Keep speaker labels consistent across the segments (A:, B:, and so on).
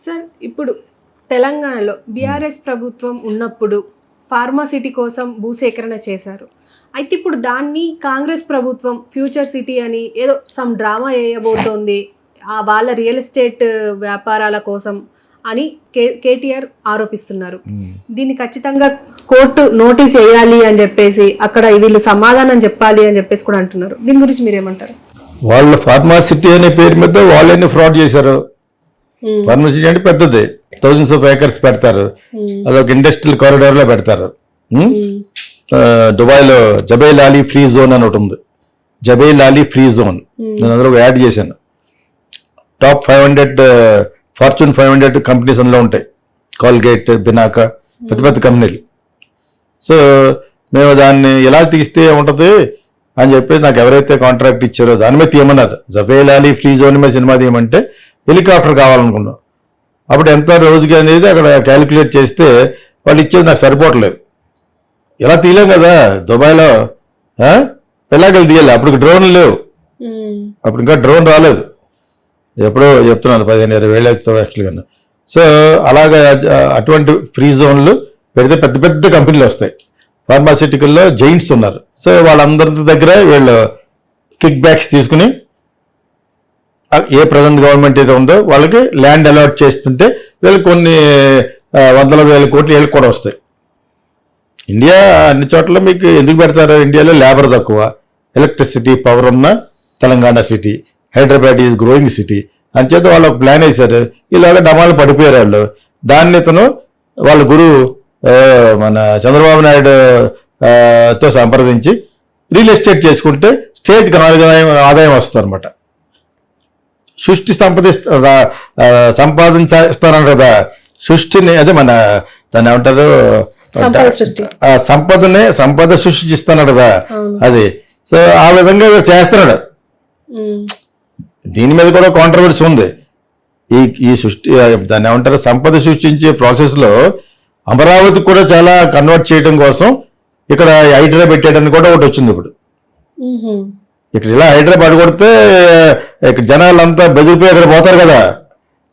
A: Sir ఇప్పుడు తెలంగాణలో BRS ప్రభుత్వం ఉన్నప్పుడు ఫార్మాసిటీ కోసం భూసేకరణ చేశారు. అయితే ఇప్పుడు దాన్ని కాంగ్రెస్ ప్రభుత్వం ఫ్యూచర్ సిటీ అని ఏదో సమ్ డ్రామా వేయబోతోంది, వాళ్ళ రియల్ ఎస్టేట్ వ్యాపారాల కోసం అని కేటీఆర్ ఆరోపిస్తున్నారు. దీన్ని ఖచ్చితంగా కోర్టు నోటీస్ వేయాలి అని చెప్పేసి అక్కడ వీళ్ళు సమాధానం చెప్పాలి అని చెప్పేసి కూడా అంటున్నారు. దీని గురించి మీరేమంటారు?
B: వాళ్ళ ఫార్మాసిటీ అనే పేరు మీద వాళ్ళని ఫ్రాడ్ చేశారు. ఫార్మాసిటీ అంటే పెద్దది, థౌజండ్స్ ఆఫ్ ఏకర్స్ పెడతారు, అదొక ఇండస్ట్రియల్ కారిడార్ లో పెడతారు. దుబాయ్లో జబైల్ అలీ ఫ్రీ జోన్ అని ఒకటి ఉంది, జబైల్ అలీ ఫ్రీ జోన్. నేను అందులో యాడ్ చేశాను. టాప్ 500 ఫార్చ్యూన్ 500 కంపెనీస్ అందులో ఉంటాయి, కాల్గేట్, బినాకా, పెద్ద పెద్ద కంపెనీలు. సో మేము దాన్ని ఎలా తీస్తే ఉంటుంది అని చెప్పి నాకు ఎవరైతే కాంట్రాక్ట్ ఇచ్చారో దాని మీద తీయమన్నారు. జబైల్ అలీ ఫ్రీ జోన్ మీద సినిమా తీయమంటే హెలికాప్టర్ కావాలనుకున్నాం. అప్పుడు ఎంత రోజుకి అనేది అక్కడ క్యాలిక్యులేట్ చేస్తే వాళ్ళు ఇచ్చేది నాకు సరిపోవట్లేదు. ఎలా తీయలేం కదా దుబాయ్లో, ఎలాగెళ్ళి తీయాలి. అప్పుడు డ్రోన్లు లేవు, అప్పుడు ఇంకా డ్రోన్ రాలేదు. ఎప్పుడో చెప్తున్నాను 15-20 వేలు ఎక్కుతావు యాక్చువల్గా. సో అలాగా అటువంటి ఫ్రీ జోన్లు పెడితే పెద్ద పెద్ద కంపెనీలు వస్తాయి. ఫార్మాసిటికల్లో జైంట్స్ ఉన్నారు. సో వాళ్ళందరి దగ్గర వీళ్ళు కిక్ బ్యాక్స్ తీసుకుని ఏ ప్రజెంట్ గవర్నమెంట్ ఏదో ఉందో వాళ్ళకి ల్యాండ్ అలాట్ చేస్తుంటే వీళ్ళకి కొన్ని 100,000 కోట్లు వీళ్ళకి కూడా వస్తాయి. ఇండియా అన్ని చోట్ల మీకు ఎందుకు పెడతారు? ఇండియాలో లేబర్ తక్కువ, ఎలక్ట్రిసిటీ పవర్ ఉన్న Telangana city, Hyderabad is growing city అంచేత వాళ్ళు ఒక ప్లాన్ వేశారు. ఇలాగ డమాలు పడిపోయారు వాళ్ళు. దాన్ని ఇతను వాళ్ళ గురువు మన చంద్రబాబు నాయుడు తో సంప్రదించి రియల్ ఎస్టేట్ చేసుకుంటే స్టేట్కి ఆదాయం వస్తుంది అనమాట. సృష్టి సంపాదిస్తారని కదా, సృష్టిని అదే మన దాన్ని ఏమంటారు, సంపద సృష్టిస్తున్నాడు కదా అది. సో ఆ విధంగా చేస్తున్నాడు. దీని మీద కూడా కాంట్రవర్సీ ఉంది. ఈ సృష్టి దాన్ని ఏమంటారు, సంపద సృష్టించే ప్రాసెస్లో అమరావతి కూడా చాలా కన్వర్ట్ చేయడం కోసం ఇక్కడ హైడ్రా పెట్టేయడానికి కూడా ఒకటి వచ్చింది. ఇప్పుడు ఇక్కడ ఇలా హైదరాబాద్ కొడితే ఇక్కడ జనాలంతా బెదిరిపోయి అక్కడ పోతారు కదా.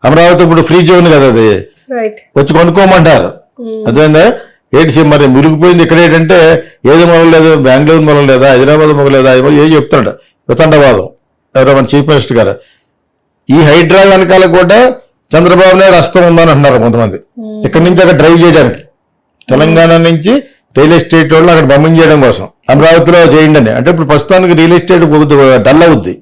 B: అమరావతి ఇప్పుడు ఫ్రీ జోన్ కదా, అది వచ్చి కొనుక్కోమంటారు. అదేందా ఏంటి మరి మురిగిపోయింది. ఇక్కడ ఏంటంటే ఏది మొదలలేదు, బెంగళూరు మొదలలేదా, హైదరాబాద్ మొదలలేదా, ఏం చెప్తాడు వితండవాదం ఎవరో మన చీఫ్ మినిస్టర్ గారు. ఈ హైడ్రా వెనకాల కూడా చంద్రబాబు నాయుడు హస్తం ఉందని అంటున్నారు కొంతమంది. ఇక్కడి నుంచి అక్కడ డ్రైవ్ చేయడానికి, తెలంగాణ నుంచి రియల్ ఎస్టేట్ వాళ్ళు అక్కడ పంపించేయడం కోసం అమరావతిలో చేయండి అని. అంటే ఇప్పుడు ప్రస్తుతానికి రియల్ ఎస్టేట్ డల్ అవుద్ది.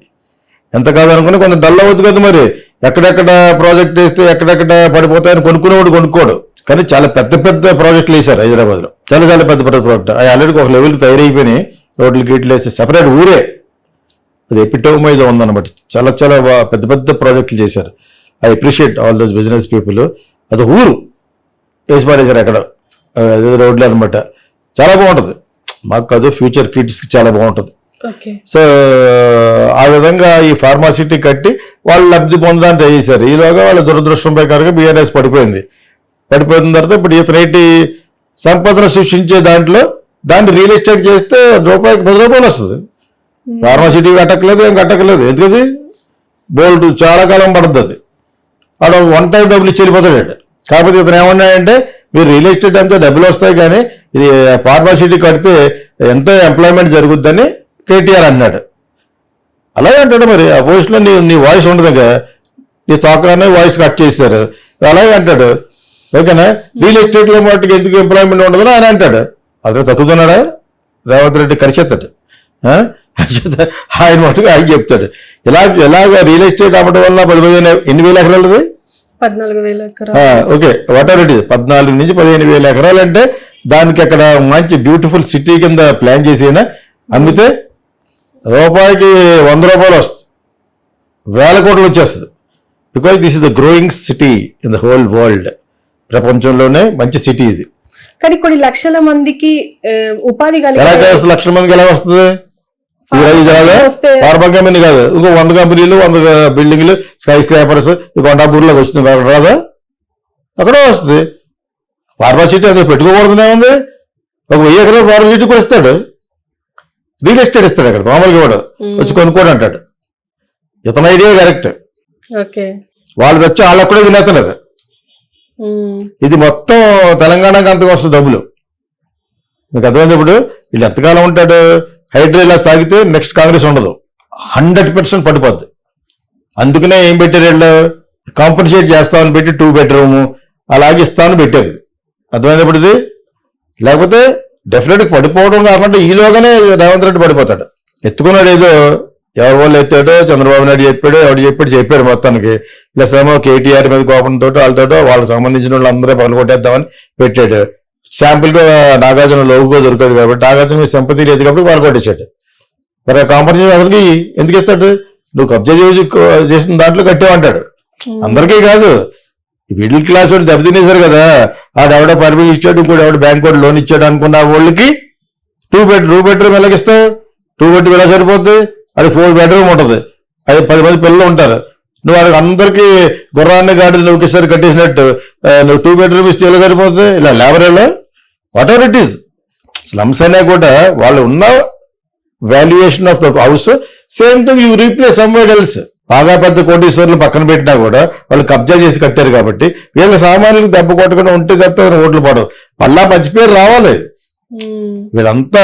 B: ఎంత కాదనుకుని కొంత డల్ అవుద్ది కదా. మరి ఎక్కడెక్కడ ప్రాజెక్ట్ వేస్తే ఎక్కడెక్కడ పడిపోతాయని కొనుక్కునేవాడు కొనుక్కోడు. కానీ చాలా పెద్ద పెద్ద ప్రాజెక్టులు వేశారు హైదరాబాద్లో, చాలా చాలా పెద్ద పెద్ద ప్రాజెక్ట్. అవి ఆల్రెడీ ఒక లెవెల్కి తయారైపోయినాయి. రోడ్లు గీట్లు వేసి సెపరేట్ ఊరే, అది ఎపిటోమ్ ఏదో ఉందన్నమాట. చాలా చాలా పెద్ద పెద్ద ప్రాజెక్టులు చేశారు. I appreciate all those business people. అది ఊరు వేసి పారేశారు అక్కడ రోడ్లు అనమాట. చాలా బాగుంటుంది. మాకు కాదు, ఫ్యూచర్ కిడ్స్కి చాలా బాగుంటుంది. సో ఆ విధంగా ఈ ఫార్మాసిటీ కట్టి వాళ్ళు లబ్ధి పొందడానికి ట్రై చేశారు. ఈలోగా వాళ్ళ దురదృష్టం ప్రకారంగా బీఆర్ఎస్ పడిపోయిన తర్వాత ఇప్పుడు ఇతనేటి సంపదను సృష్టించే దాంట్లో దాన్ని రియల్ ఎస్టేట్ చేస్తే రూపాయికి 10 రూపాయలు వస్తుంది. ఫార్మాసిటీ కట్టకలేదు, ఏం కట్టకలేదు. ఎందుకది బోల్డ్ చాలా కాలం పడుతుంది. అది ఆడ 1 టైం డబ్బులు ఇచ్చి వెళ్ళిపోతాడు. కాకపోతే ఇతను ఏమన్నాయంటే మీరు రియల్ ఎస్టేట్ అంతా డబ్బులు వస్తాయి కానీ ఇది ఫార్మాసిటీ కడితే ఎంతో ఎంప్లాయ్మెంట్ జరుగుద్దని కేటీఆర్ అన్నాడు. అలాగే అంటాడు. మరి ఆ పోస్ట్లో నీ వాయిస్ ఉండదు కదా, నీ తోకనే వాయిస్ కట్ చేశారు. అలాగే అంటాడు. ఓకేనా, రియల్ ఎస్టేట్లో మటుకు ఎందుకు ఎంప్లాయ్మెంట్ ఉండదని ఆయన అంటాడు. అదే తక్కుతున్నాడా రేవంత్ రెడ్డి కరిచేస్తాడు. ఆయన మటుకు ఆయన చెప్తాడు. ఎలాగ రియల్ ఎస్టేట్ అమ్మటం వల్ల 10,000 ఎన్ని వేల ఎకరాలది
A: 14,000 ఎకరాలు.
B: Okay, what ever it is, 14 నుంచి 15,000 ఎకరాలు అంటే దానికి అక్కడ మంచి బ్యూటిఫుల్ సిటీ కింద ప్లాన్ చేసినా అమ్మితే రూపాయికి 100 రూపాయలు వస్తుంది, 1000 కోట్లు వచ్చేస్తుంది. Because this is the growing city in the whole world. ప్రపంచంలోనే మంచి సిటీ ఇది.
A: కానీ కొన్ని లక్షల మందికి ఉపాధి
B: ఎలా లక్షల మందికి ఎలా వస్తుంది? ఫార్మా కంపెనీ కాదు, ఇంకో 100 కంపెనీలు, 100 బిల్డింగ్లు, స్కై స్క్రాపర్స్ కొండాపూర్లోకి వస్తుంది. అక్కడ రాదా? అక్కడే వస్తుంది. ఫార్మాసిటీ అందులో పెట్టుకోకూడదునే ఉంది. ఒక 1000 ఎకరాలు ఫార్మాసిటీ కూడా ఇస్తాడు, రియల్ ఎస్టేట్ ఇస్తాడు. అక్కడ మామూలుగా కూడా వచ్చి కొనుక్కోడు అంటాడు. ఇతని ఐడియా కరెక్ట్. వాళ్ళు తెచ్చి వాళ్ళకు కూడా తినేస్తున్నారు. ఇది మొత్తం తెలంగాణకి అంతకు వస్తుంది డబ్బులు. మీకు అర్థమైంది. ఇప్పుడు వీళ్ళు ఎంతకాలం ఉంటాడు? హైడ్రా ఇలా సాగితే నెక్స్ట్ కాంగ్రెస్ ఉండదు, 100% పడిపోద్ది. అందుకనే ఏం పెట్టారు వీళ్ళు, కాంపన్సేట్ చేస్తామని పెట్టి 2 bedroom అలాగే ఇస్తామని పెట్టారు. అర్థమైనప్పుడు ఇది లేకపోతే డెఫినెట్గా పడిపోవడం కాకుండా ఈలోగానే రేవంత్ రెడ్డి పడిపోతాడు. ఎత్తుకున్నాడు ఏదో, ఎవరి వాళ్ళు ఎత్తాడో, చంద్రబాబు నాయుడు చెప్పాడు, ఎవడు చెప్పాడు మొత్తానికి. ప్లస్ ఏమో కేటీఆర్ మీద కోపంతో వాళ్ళకి సంబంధించిన వాళ్ళు అందరూ పగలగొట్టేద్దామని పెట్టాడు. శాంపుల్ గా నాగార్జున లోగో దొరకదు కాబట్టి, నాగార్జున మీద సింపతి లేదు కాబట్టి వాళ్ళు కొట్టేశాడు. మరి ఆ కాంపన్సేషన్ అసలుకి ఎందుకు ఇస్తాడు? నువ్వు కబ్జా చేసిన దాంట్లో కట్టేవంటాడు. అందరికీ కాదు, మిడిల్ క్లాస్ వాళ్ళు దెబ్బతినేశారు కదా. ఆడెవడో పర్మిషన్ ఇచ్చాడు, ఇంకోటి ఎవడో బ్యాంక్ వాడు లోన్ ఇచ్చాడు అనుకున్న వాళ్ళకి 2 bedroom ఎలాగిస్తావు? 2 bedroom ఎలా సరిపోద్ది? అది 4 bedroom ఉంటుంది, అది 10 మంది పిల్లలు ఉంటారు. నువ్వు వాళ్ళకి అందరికీ గుర్రాన్ని గాడి నువ్వు ఒకసారి కట్టేసినట్టు నువ్వు 2 bedroom ఇస్తే ఎలా సరిపోతుంది? ఇలా లేబరేలో whatever it is. Slums అయినా కూడా వాళ్ళు ఉన్న valuation of the house same thing you replace somewhere else. బాగా పెద్ద కోటీశ్వర్లు పక్కన పెట్టినా కూడా వాళ్ళు కబ్జా చేసి కట్టారు కాబట్టి వీళ్ళ సామాన్యులకు దెబ్బ కొట్టకుండా ఉంటే తప్ప ఓట్లు పడవు. మళ్ళా మంచి పేరు రావాలి. వీళ్ళంతా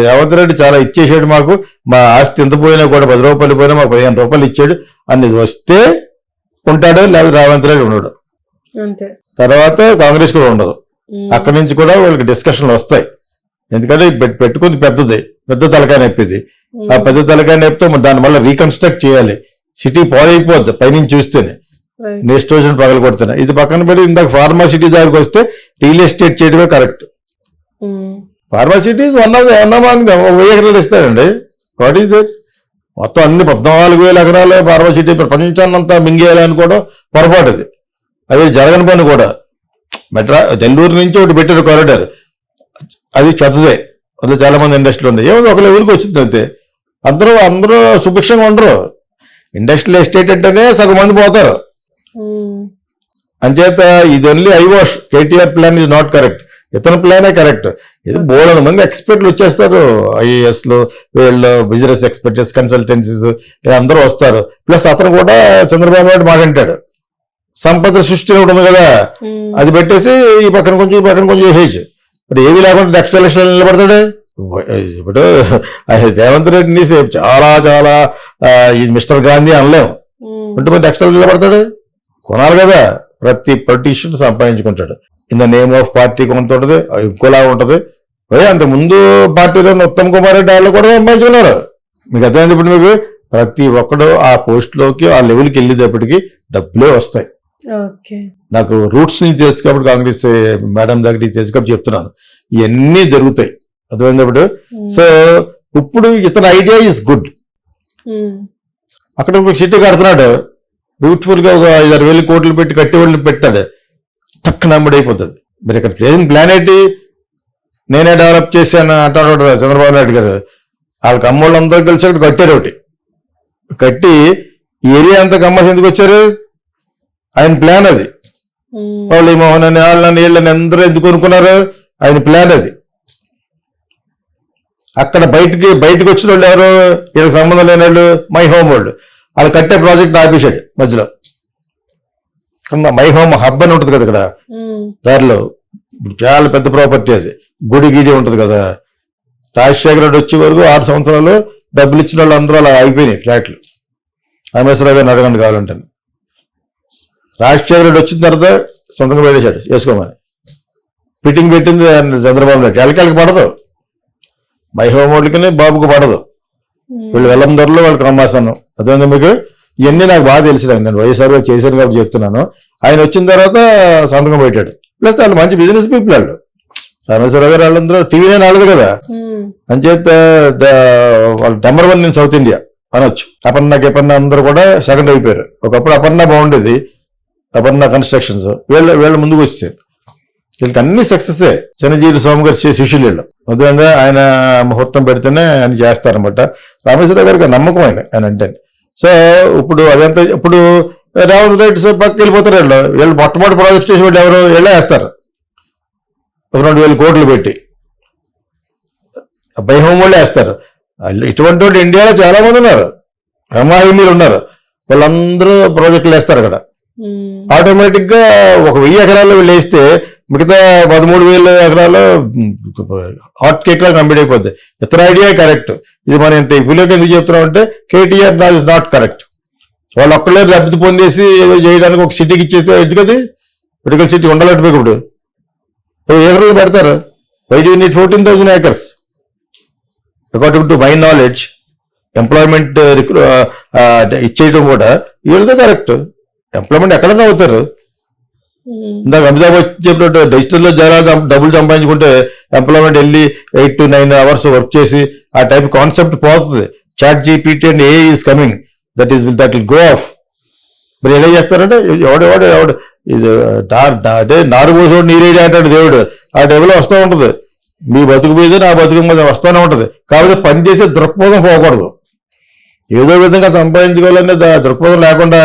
B: రేవంత్ రెడ్డి చాలా ఇచ్చేసాడు మాకు, మా ఆస్తి ఎంత పోయినా కూడా 10 రూపాయలు పోయినా మాకు 15 రూపాయలు ఇచ్చాడు అనేది వస్తే ఉంటాడు, లేకపోతే రేవంత్ రెడ్డి ఉండడు. తర్వాత కాంగ్రెస్ కూడా ఉండదు. అక్కడి నుంచి కూడా వీళ్ళకి డిస్కషన్లు వస్తాయి. ఎందుకంటే పెట్టుకుంది పెద్ద తలకాయ నొప్పిది. ఆ పెద్ద తలకాయ నొప్పితో దాన్ని మళ్ళీ రీకన్స్ట్రక్ట్ చేయాలి. సిటీ పాడైపోద్ది పైనుంచి చూస్తేనే, నెక్స్ట్ రోజు పగలు కొడుతున్నాయి. ఇది పక్కన పెట్టి ఇందాక ఫార్మా సిటీ దగ్గరకు వస్తే రియల్ ఎస్టేట్ చేయడమే correct. Pharma city one of 1000 ఎకరాలు ఇస్తారండి. What is that? మొత్తం అన్ని 14,000 ఎకరాలు ఫార్మా సిటీ ప్రపంచాన్నంతా మింగేయాలనుకోవడం పొరపాటు. అది జరగని పని కూడా. నెల్లూరు నుంచి ఒకటి పెట్టారు కారిడార్, అది చెత్తదే. అందులో చాలా మంది ఇండస్ట్రీలు ఉన్నాయి. ఏమో ఒక లెవెల్కి వచ్చింది అంతే. అందరూ సుభిక్షంగా ఉండరు. ఇండస్ట్రియల్ ఎస్టేట్ అంటేనే సగం మంది పోతారు. అంచేత ఇది only eyewash. KTR plan is not correct, ఇతని ప్లానే కరెక్ట్. ఇది బోల్డ్ మంది ఎక్స్పర్ట్లు వచ్చేస్తారు, ఐఏఎస్లు, వీళ్ళు బిజినెస్ ఎక్స్పర్ట్స్, కన్సల్టెన్సీస్ అందరూ వస్తారు. ప్లస్ అతను కూడా చంద్రబాబు నాయుడు మాట్లాడాడు, సంపద సృష్టి ఉంటుంది కదా, అది పెట్టేసి ఈ పక్కన కొంచెం వేసేసి ఇప్పుడు ఏవి లేకుండా నెక్స్ట్ ఎలక్షన్ నిలబడతాడు. ఇప్పుడు రేవంత్ రెడ్డిని చాలా ఈ మిస్టర్ గాంధీ అనలేము. అంటే నెక్స్ట్ నిలబడతాడు, కొనాలి కదా. ప్రతి పొలిటీషియన్ సంపాదించుకుంటాడు. In the name of party కొంత ఉంటుంది, ఇంకోలా ఉంటుంది. అంత ముందు పార్టీలో ఉత్తమ్ కుమార్ రెడ్డి వాళ్ళు కూడా సంపాదించుకున్నారు. మీకు అర్థమైంది. ఇప్పుడు మీకు ప్రతి ఒక్కడు ఆ పోస్ట్లోకి ఆ లెవెల్కి వెళ్ళేటప్పటికి డబ్బులే వస్తాయి. నాకు రూట్స్ నుంచి తెలుసు కాబట్టి, కాంగ్రెస్ మేడం దగ్గర తెలుసు కాబట్టి చెప్తున్నాను, ఇవన్నీ జరుగుతాయి. అర్థమైనప్పుడు సో ఇప్పుడు ఇతని ఐడియా ఈజ్ గుడ్. అక్కడ ఒక సిటీ కడుతున్నాడు, బ్యూటిఫుల్ గా ఒక 5,000 కోట్లు పెట్టి కట్టేవాళ్ళని పెట్టాడు, తక్కువ నమ్మడైపోతుంది. మరి ఇక్కడ ప్లాన్ ఏంటి? నేనే డెవలప్ చేశాను అంటాడు చంద్రబాబు నాయుడు గారు. వాళ్ళకి అమ్మోళ్ళందరూ కలిసి అక్కడ కట్టారు. ఒకటి కట్టి ఈ ఏరియా అంతా కమ్మసి ఎందుకు వచ్చారు? ఆయన ప్లాన్ అది. వాళ్ళు వాళ్ళని వీళ్ళని అందరూ ఎందుకు అనుకున్నారు? ఆయన ప్లాన్ అది. అక్కడ బయటకు వచ్చిన వాళ్ళు ఎవరు? వీళ్ళకి సంబంధం లేని వాళ్ళు, మై హోమ్ వాళ్ళు. వాళ్ళు కట్టే ప్రాజెక్ట్ ఆపేశాడు మధ్యలో. మై హోమ్ హబ్ అని ఉంటుంది కదా ఇక్కడ దారిలో, చాలా పెద్ద ప్రాపర్టీ అది. గుడి గిడి ఉంటుంది కదా. రాజశేఖర రెడ్డి వచ్చే వరకు 6 సంవత్సరాలు డబ్బులు ఇచ్చిన వాళ్ళు అందరూ అలా అయిపోయినాయి ఫ్లాట్లు. రామేశ్వరరావు గారిని అడగండి కావాలంటే. రాజశేఖర రెడ్డి వచ్చిన తర్వాత సొంతంగా పెట్టేశాడు చేసుకోమని. ఫిట్టింగ్ పెట్టింది చంద్రబాబు నాయుడు. ఎలకెళ్ళకి పడదు, మై హోమ్ వాళ్ళకి బాబుకు పడదు. వీళ్ళు వెళ్ళం ధరలో వాళ్ళకి అమ్మాసాను. అదే మీకు ఇవన్నీ నాకు బాగా తెలిసిన, నేను వైఎస్ఆర్ చేశాను కాబట్టి చెప్తున్నాను. ఆయన వచ్చిన తర్వాత సొంతంగా పెట్టాడు. ప్లస్ వాళ్ళు మంచి బిజినెస్ పీపుల్. వాళ్ళు రామేశ్వరరావు గారు వాళ్ళందరూ టీవీనే రాలేదు కదా. అంచేత వాళ్ళు నెంబర్ 1 ఇన్ సౌత్ ఇండియా అనొచ్చు. అపర్ణ అందరూ కూడా సెకండ్ అయిపోయారు. ఒకప్పుడు అపర్ణ బాగుండేది, అపర్ణ కన్స్ట్రక్షన్స్. వీళ్ళ ముందుకు వచ్చారు. వీళ్ళకి అన్ని సక్సెసే. చిన్నజీవి స్వామి గారు శిష్యులు వీళ్ళు. అదేవిధంగా ఆయన ముహూర్తం పెడితేనే ఆయన చేస్తారనమాట. రామేశ్వరరావు గారికి నమ్మకం ఆయన అంటే. సో ఇప్పుడు అదంతా ఇప్పుడు రేవంత్ రెడ్డి పక్కకి వెళ్ళిపోతారు. వీళ్ళు మొట్టమొదటి ప్రాజెక్ట్ చేసి వాళ్ళు ఎవరు? వీళ్ళే వేస్తారు. 2,000 కోట్లు పెట్టి బై హోమ్ వాళ్ళే వేస్తారు. ఇటువంటి వాళ్ళు ఇండియాలో చాలా మంది ఉన్నారు, ఎంఐఎంఈలు ఉన్నారు. వాళ్ళందరూ ప్రాజెక్టులు వేస్తారు అక్కడ. ఆటోమేటిక్ గా 1000 ఎకరాలు వేస్తే మిగతా 13,000 ఎకరాలు హాట్ కేక్ లా కంప్లీట్ అయిపోద్ది. ఇతర ఐడియా కరెక్ట్. ఇది మనం ఇంత ఇప్పులోకి ఎందుకు చెప్తున్నాం అంటే కేటీఆర్ ఇస్ నాట్ కరెక్ట్. వాళ్ళు ఒక్కళ్ళే లబ్ధి పొందేసి ఏదో చేయడానికి ఒక సిటీకి ఇచ్చేస్తే ఎందుకది పొలిటికల్ సిటీ ఉండాలంటే ఇప్పుడు ఎకరాలు పెడతారు. Why do need 14,000 acres? According to my knowledge employment ఇచ్చేయడం కూడా వీళ్ళతో కరెక్ట్. ఎంప్లాయ్మెంట్ ఎక్కడైనా అవుతారు. ఇందాక అమితాబ్ చెప్పినట్టు డిజిటల్లో డబ్బులు సంపాదించుకుంటే ఎంప్లాయ్మెంట్ వెళ్ళి 8 to 9 hours వర్క్ చేసి ఆ టైప్ కాన్సెప్ట్ పోతుంది. Chat GPT and AI is coming, that will go off. మరి ఎలా చేస్తారంటే ఎవడు ఇది అంటే నారు పోసేవాడు నీరేడి అంటాడు దేవుడు. ఆ టైంలో వస్తూ ఉంటుంది. మీ బతుకు మీద నా బతుకు మీద వస్తూనే ఉంటుంది. కాబట్టి పనిచేసే దృక్పథం పోకూడదు. ఏదో విధంగా సంపాదించుకోవాలనే దృక్పథం లేకుండా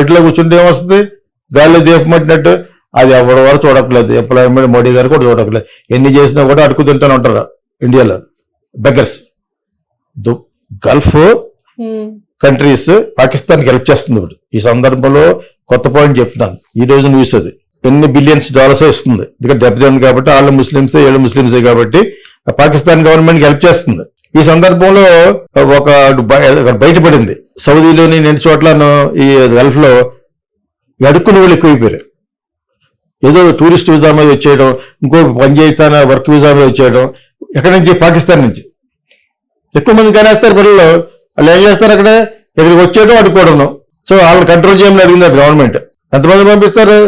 B: ఇంట్లో కూర్చుంటే ఏమొస్తుంది? గాలిలో దీపం పట్టినట్టు. అది ఎవరి వరకు చూడట్లేదు. ఎంప్లాయ్మెంట్ మోడీ గారు కూడా చూడట్లేదు. ఎన్ని చేసినా కూడా అడుగు తింటూనే ఉంటారు ఇండియాలో బెగ్గర్స్. గల్ఫ్ కంట్రీస్ పాకిస్తాన్కి హెల్ప్ చేస్తుంది. ఇప్పుడు ఈ సందర్భంలో కొత్త పాయింట్ చెప్తున్నాను. ఈ రోజు న్యూస్ అది ఎన్ని $billions ఇస్తుంది. ఎందుకంటే దెబ్బతింది కాబట్టి వాళ్ళు ముస్లిమ్సే వీళ్ళు ముస్లిమ్సే కాబట్టి పాకిస్తాన్ గవర్నమెంట్కి హెల్ప్ చేస్తుంది. ఈ సందర్భంలో ఒక బయటపడింది. సౌదీలోని 2 చోట్లను ఈ గల్ఫ్ లో అడుక్కుని వాళ్ళు ఎక్కువైపోయారు. ఏదో టూరిస్ట్ వీసా మీద వచ్చేయడం, ఇంకో పని చేస్తాన వర్క్ వీసా మీద వచ్చేయడం. ఎక్కడి నుంచి? పాకిస్తాన్ నుంచి ఎక్కువ మంది కనేస్తారు. పిల్లలు వాళ్ళు ఏం చేస్తారు? అక్కడ ఇక్కడికి వచ్చేయడం అడుక్కోవడం. సో వాళ్ళని కంట్రోల్ చేయమని అడిగింది గవర్నమెంట్. ఎంతమంది పంపిస్తారు?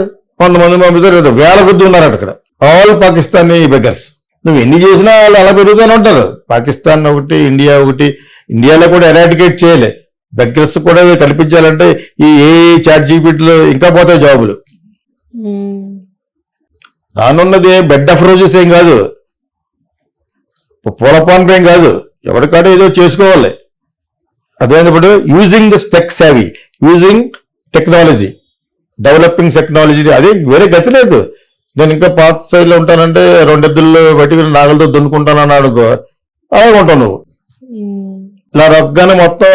B: 100 మంది పంపిస్తారు. 1000 కొద్ది ఉన్నారు అక్కడ. All Pakistani beggars. నువ్వు ఎన్ని చేసినా వాళ్ళు అలా పెరుగుతూనే ఉంటారు. పాకిస్తాన్ ఒకటి, ఇండియా ఒకటి. ఇండియాలో కూడా ఎరాడికేట్ చేయలే. బెగ్గర్స్ కూడా కల్పించాలంటే ఈ చాట్ జీపీటీలో ఇంకా పోతాయి జాబులు. రానున్నది బెడ్ ఆఫ్ రోజెస్ ఏం కాదు, పూలపాన్పు ఏం కాదు. ఎవరికాడ ఏదో చేసుకోవాలి. అదేప్పుడు using this tech savvy, using technology, developing technology. అదే వేరే గతి లేదు. నేను ఇంకా పాత స్థాయిలో ఉంటానంటే 2 ఎద్దుల్లో బయటికి నాగలతో దున్నుకుంటానని అనుకో, అలాగే ఉంటావు నువ్వు. ఇలా రొక్కగానే మొత్తం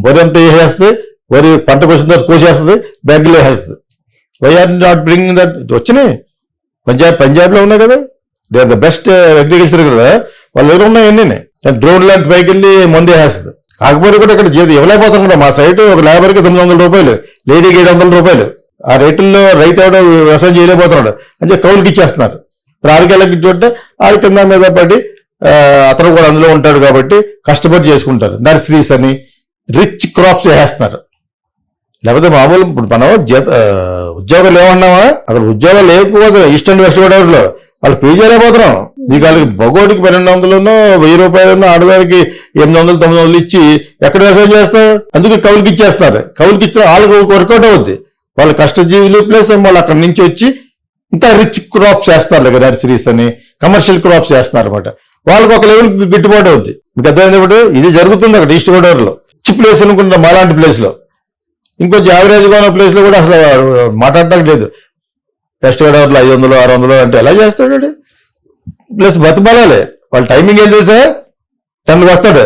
B: వరి అంతా వేసేస్తే, వరి పంట వచ్చిన తర్వాత కోసేస్తుంది, బ్యాగ్లో వేసేస్తుంది. Why are not bringing that? వచ్చినాయి. పంజాబ్లో ఉన్నాయి కదా, they are the best agriculture కదా. వాళ్ళు ఎవరు ఉన్నాయి అన్నీ. డ్రోన్ లాంటి పైకి వెళ్ళి మందు వేసేస్తుంది. కాకపోతే కూడా ఇక్కడ ఇవ్వలేకపోతాం కూడా. మా సైట్ ఒక లేబర్కి 900 రూపాయలు, లేడీకి 700 రూపాయలు. ఆ రేటుల్లో రైతు ఎవడో వ్యవసాయం చేయలేకపోతున్నాడు అంటే కౌలుకి ఇచ్చేస్తున్నారు. ఆడికెళ్ళకి ఇచ్చుంటే ఆడి కింద మీద పడి అతను కూడా అందులో ఉంటాడు కాబట్టి కష్టపడి చేసుకుంటారు. నర్సరీస్ అని రిచ్ క్రాప్స్ వేసేస్తున్నారు. లేకపోతే మామూలు ఇప్పుడు మనం ఉద్యోగాలు ఏమన్నామా? అక్కడ ఉద్యోగాలు లేకపోతే ఈస్ట్ అండ్ వెస్ట్ గోదావరిలో వాళ్ళు పే చేయలేకపోతున్నాం. ఈ వాళ్ళకి బొగోటికి 1200 1000 రూపాయలు, ఆడదానికి 800 900 ఇచ్చి ఎక్కడ వ్యవసాయం చేస్తావు? అందుకే కౌలుకి ఇచ్చేస్తారు. కౌలుకి ఇచ్చిన వాళ్ళకి వర్కౌట్ అవుద్ది. వాళ్ళు కష్టజీవులు ప్లస్ వాళ్ళు అక్కడి నుంచి వచ్చి ఇంకా రిచ్ క్రాప్స్ చేస్తారు. కదా నర్సరీస్ అని కమర్షియల్ క్రాప్స్ చేస్తున్నారు అనమాట. వాళ్ళకి ఒక లెవెల్ గిట్టుబాటు అవుద్ది. మీకు అర్థమైనప్పుడు ఇది జరుగుతుంది అక్కడ ఈస్ట్ గోదావరిలో. రిచ్ ప్లేస్ అనుకుంటున్నా మాలాంటి ప్లేస్ లో. ఇంకొంచెం యావరేజ్గా ఉన్న ప్లేస్ లో కూడా అసలు మాట్లాడటానికి లేదు. వెస్ట్ గోదావరిలో 500 600 అంటే ఎలా చేస్తాడు? ప్లస్ బతకాలే. వాళ్ళ టైమింగ్ ఏం తెలుసా? 10కి వస్తాడు,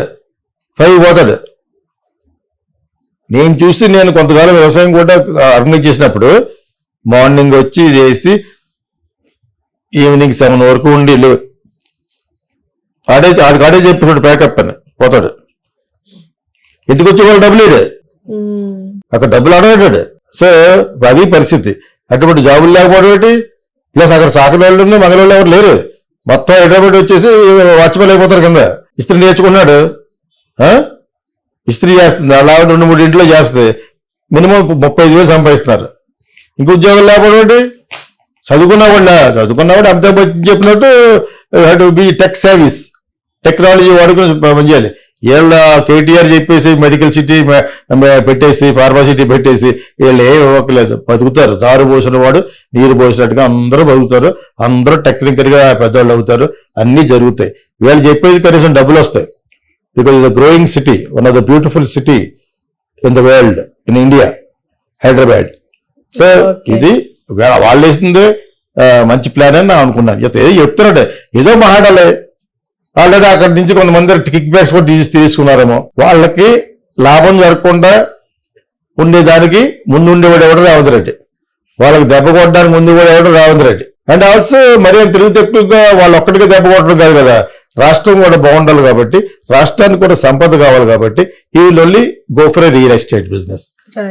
B: 5 పోతాడు. నేను కొంతకాలం వ్యవసాయం కూడా ఆర్గనైజ్ చేసినప్పుడు మార్నింగ్ వచ్చి చేసి ఈవినింగ్ 7 వరకు ఉండి ఆడే చెప్పినాడు ప్యాకప్ అని పోతాడు. ఇంటికి వచ్చి వాళ్ళు డబ్బులు ఇడే, అక్కడ డబ్బులు ఆడబెట్టాడు. సో అది పరిస్థితి. అటువంటి జాబులు లేకపోవడం ఏంటి? ప్లస్ అక్కడ సాకలి వాళ్ళు మంగళవాళ్ళు ఎవరు లేరు. మొత్తం హైదరాబాద్ వచ్చేసి వాచ్మెన్ అయిపోతారు కింద. ఇస్త్రీ నేర్చుకున్నాడు, ఇస్త్రీ చేస్తుంది. అలా 2-3 ఇంట్లో చేస్తుంది. మినిమం 35,000 సంపాదిస్తున్నారు. ఇంక ఉద్యోగం లేకపోతే చదువుకున్నవాడు అమితాబ్ బచ్చన్ చెప్పినట్టు బి టెక్ సర్వీస్, టెక్నాలజీ వాడుకుని పనిచేయాలి. వీళ్ళ కేటీఆర్ చెప్పేసి మెడికల్ సిటీ పెట్టేసి ఫార్మాసిటీ పెట్టేసి వీళ్ళు ఏం ఇవ్వకలేదు. బతుకుతారు. దారు పోసిన వాడు నీరు పోసినట్టుగా అందరూ బతుకుతారు. అందరూ టెక్నికల్ గా పెద్దవాళ్ళు అవుతారు. అన్ని జరుగుతాయి. వీళ్ళు చెప్పేది కనీసం డబ్బులు వస్తాయి. Because is the growing city, one of the beautiful city in the world, in India, Hyderabad. So ఇది వాళ్ళు వేసింది మంచి ప్లాన్ అని నేను అనుకున్నాను. ఏదో చెప్తున్నాడు, ఏదో మాట్లాడాలి. ఆల్రెడీ అక్కడి నుంచి కొంతమంది కిక్ బ్యాక్స్ కూడా తీసుకున్నారేమో. వాళ్ళకి లాభం జరగకుండా ఉండేదానికి ముందు ఉండేవాడు ఎవడు రేవంత్ రెడ్డి, వాళ్ళకి దెబ్బ కొట్టడానికి ముందు కూడా ఎవడు రేవంత్ రెడ్డి. అండ్ ఆల్సో మరి తిరిగి తెప్పుగా వాళ్ళు ఒక్కటిగా దెబ్బ కొట్టడం కాదు కదా, రాష్ట్రం కూడా బాగుండాలి కాబట్టి, రాష్ట్రానికి కూడా సంపద కావాలి కాబట్టి, ఈ will only go for a real estate business.